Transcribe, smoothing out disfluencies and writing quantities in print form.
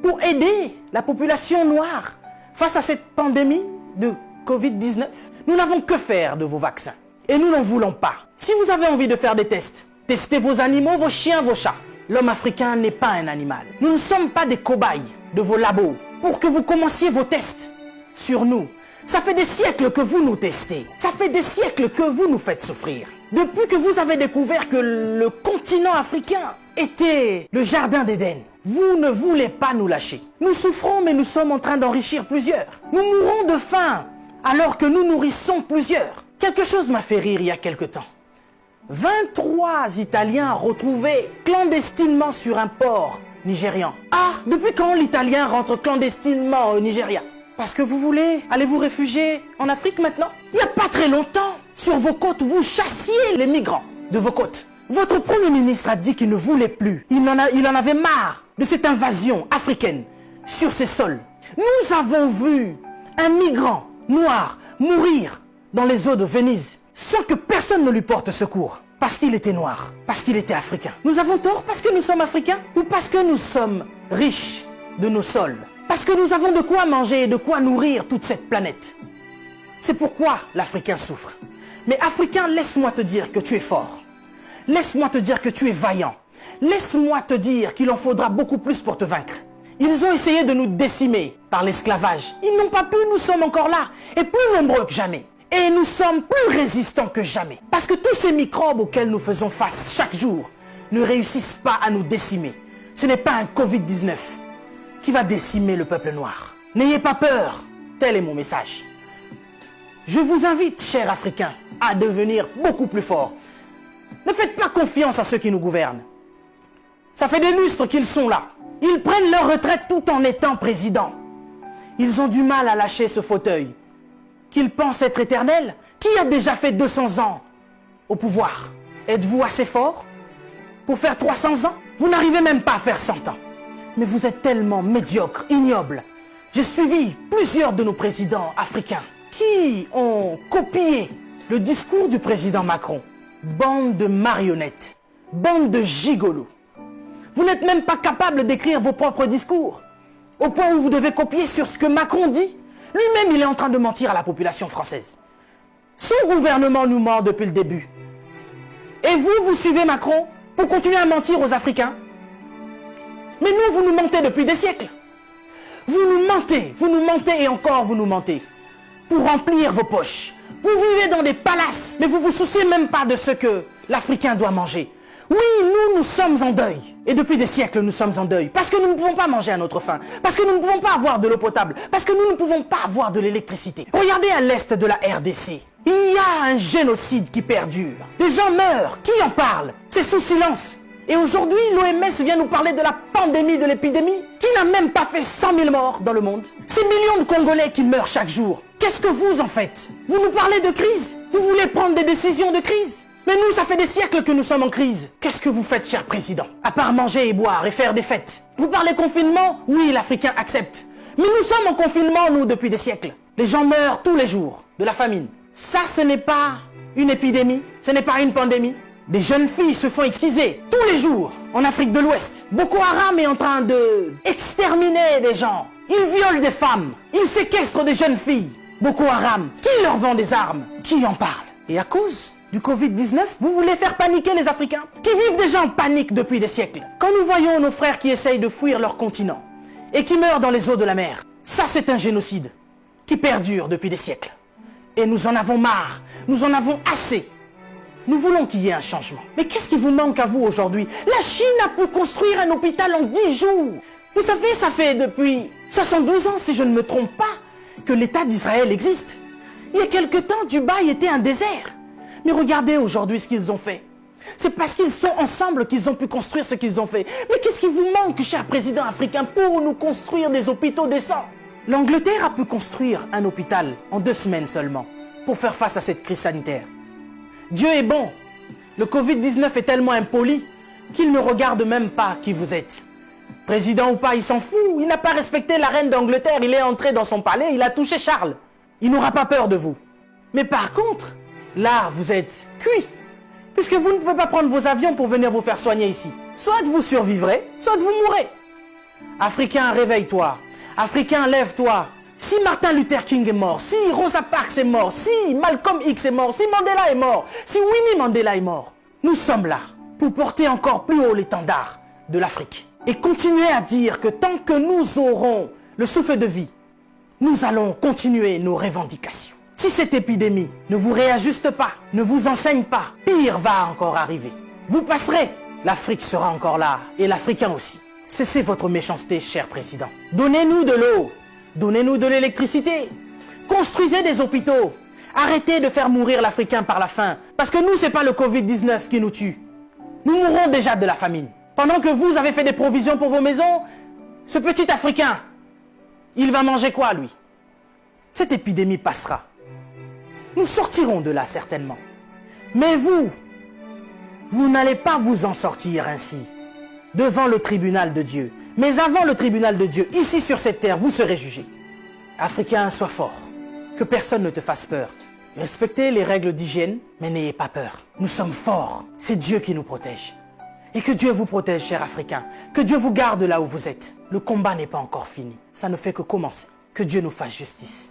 pour aider la population noire face à cette pandémie de Covid-19. Nous n'avons que faire de vos vaccins. Et nous n'en voulons pas. Si vous avez envie de faire des tests, testez vos animaux, vos chiens, vos chats. L'homme africain n'est pas un animal. Nous ne sommes pas des cobayes de vos labos pour que vous commenciez vos tests sur nous. Ça fait des siècles que vous nous testez. Ça fait des siècles que vous nous faites souffrir. Depuis que vous avez découvert que le continent africain était le jardin d'Éden, vous ne voulez pas nous lâcher. Nous souffrons, mais nous sommes en train d'enrichir plusieurs. Nous mourons de faim alors que nous nourrissons plusieurs. Quelque chose m'a fait rire il y a quelque temps. 23 Italiens retrouvés clandestinement sur un port nigérian. Ah, depuis quand l'Italien rentre clandestinement au Nigeria? Parce que vous voulez aller vous réfugier en Afrique maintenant? Il n'y a pas très longtemps, sur vos côtes, vous chassiez les migrants de vos côtes. Votre Premier ministre a dit qu'il ne voulait plus. Il en avait marre de cette invasion africaine sur ses sols. Nous avons vu un migrant noir mourir dans les eaux de Venise sans que personne ne lui porte secours. Parce qu'il était noir, parce qu'il était africain. Nous avons tort parce que nous sommes africains ou parce que nous sommes riches de nos sols? Parce que nous avons de quoi manger et de quoi nourrir toute cette planète. C'est pourquoi l'Africain souffre. Mais Africain, laisse-moi te dire que tu es fort. Laisse-moi te dire que tu es vaillant. Laisse-moi te dire qu'il en faudra beaucoup plus pour te vaincre. Ils ont essayé de nous décimer par l'esclavage. Ils n'ont pas pu, nous sommes encore là. Et plus nombreux que jamais. Et nous sommes plus résistants que jamais. Parce que tous ces microbes auxquels nous faisons face chaque jour ne réussissent pas à nous décimer. Ce n'est pas un Covid-19 qui va décimer le peuple noir. N'ayez pas peur, tel est mon message. Je vous invite, chers Africains, à devenir beaucoup plus forts. Ne faites pas confiance à ceux qui nous gouvernent. Ça fait des lustres qu'ils sont là. Ils prennent leur retraite tout en étant présidents. Ils ont du mal à lâcher ce fauteuil qu'ils pensent être éternel. Qui a déjà fait 200 ans au pouvoir? Êtes-vous assez fort pour faire 300 ans? Vous n'arrivez même pas à faire 100 ans. Mais vous êtes tellement médiocre, ignoble. J'ai suivi plusieurs de nos présidents africains qui ont copié le discours du président Macron. Bande de marionnettes, bande de gigolos. Vous n'êtes même pas capable d'écrire vos propres discours, au point où vous devez copier sur ce que Macron dit. Lui-même, il est en train de mentir à la population française. Son gouvernement nous ment depuis le début. Et vous, vous suivez Macron pour continuer à mentir aux Africains? Mais nous, vous nous mentez depuis des siècles. Vous nous mentez et encore vous nous mentez. Pour remplir vos poches. Vous vivez dans des palaces, mais vous vous souciez même pas de ce que l'Africain doit manger. Oui, nous sommes en deuil. Et depuis des siècles, nous sommes en deuil. Parce que nous ne pouvons pas manger à notre faim. Parce que nous ne pouvons pas avoir de l'eau potable. Parce que nous ne pouvons pas avoir de l'électricité. Regardez à l'est de la RDC. Il y a un génocide qui perdure. Des gens meurent. Qui en parle? C'est sous silence. Et aujourd'hui, l'OMS vient nous parler de la pandémie, de l'épidémie, qui n'a même pas fait 100 000 morts dans le monde. Ces millions de Congolais qui meurent chaque jour. Qu'est-ce que vous en faites? Vous nous parlez de crise? Vous voulez prendre des décisions de crise? Mais nous, ça fait des siècles que nous sommes en crise. Qu'est-ce que vous faites, cher président? À part manger et boire et faire des fêtes. Vous parlez confinement? Oui, l'Africain accepte. Mais nous sommes en confinement, nous, depuis des siècles. Les gens meurent tous les jours de la famine. Ça, ce n'est pas une épidémie. Ce n'est pas une pandémie. Des jeunes filles se font exquiser tous les jours en Afrique de l'Ouest. Boko Haram est en train de exterminer des gens. Ils violent des femmes. Ils séquestrent des jeunes filles. Boko Haram, qui leur vend des armes? Qui en parle? Et à cause du Covid-19, vous voulez faire paniquer les Africains qui vivent déjà en panique depuis des siècles. Quand nous voyons nos frères qui essayent de fuir leur continent et qui meurent dans les eaux de la mer, ça c'est un génocide qui perdure depuis des siècles. Et nous en avons marre, nous en avons assez. Nous voulons qu'il y ait un changement. Mais qu'est-ce qui vous manque à vous aujourd'hui? La Chine a pu construire un hôpital en 10 jours. Vous savez, ça fait depuis 72 ans, si je ne me trompe pas, que l'État d'Israël existe. Il y a quelque temps, Dubaï était un désert. Mais regardez aujourd'hui ce qu'ils ont fait. C'est parce qu'ils sont ensemble qu'ils ont pu construire ce qu'ils ont fait. Mais qu'est-ce qui vous manque, cher président africain, pour nous construire des hôpitaux décents? L'Angleterre a pu construire un hôpital en 2 semaines seulement pour faire face à cette crise sanitaire. Dieu est bon. Le Covid-19 est tellement impoli qu'il ne regarde même pas qui vous êtes. Président ou pas, il s'en fout. Il n'a pas respecté la reine d'Angleterre. Il est entré dans son palais, il a touché Charles. Il n'aura pas peur de vous. Mais par contre, là, vous êtes cuit. Puisque vous ne pouvez pas prendre vos avions pour venir vous faire soigner ici. Soit vous survivrez, soit vous mourrez. Africain, réveille-toi. Africain, lève-toi. Si Martin Luther King est mort, si Rosa Parks est mort, si Malcolm X est mort, si Mandela est mort, si Winnie Mandela est mort, nous sommes là pour porter encore plus haut l'étendard de l'Afrique. Et continuer à dire que tant que nous aurons le souffle de vie, nous allons continuer nos revendications. Si cette épidémie ne vous réajuste pas, ne vous enseigne pas, pire va encore arriver. Vous passerez, l'Afrique sera encore là, et l'Africain aussi. Cessez votre méchanceté, cher président. Donnez-nous de l'eau, donnez-nous de l'électricité, construisez des hôpitaux, arrêtez de faire mourir l'Africain par la faim, parce que nous, c'est pas le Covid-19 qui nous tue. Nous mourrons déjà de la famine. Pendant que vous avez fait des provisions pour vos maisons, ce petit Africain, il va manger quoi, lui? Cette épidémie passera. Nous sortirons de là, certainement. Mais vous n'allez pas vous en sortir ainsi, devant le tribunal de Dieu. Mais avant le tribunal de Dieu, ici sur cette terre, vous serez jugés. Africain, sois fort. Que personne ne te fasse peur. Respectez les règles d'hygiène, mais n'ayez pas peur. Nous sommes forts. C'est Dieu qui nous protège. Et que Dieu vous protège, cher Africain. Que Dieu vous garde là où vous êtes. Le combat n'est pas encore fini. Ça ne fait que commencer. Que Dieu nous fasse justice.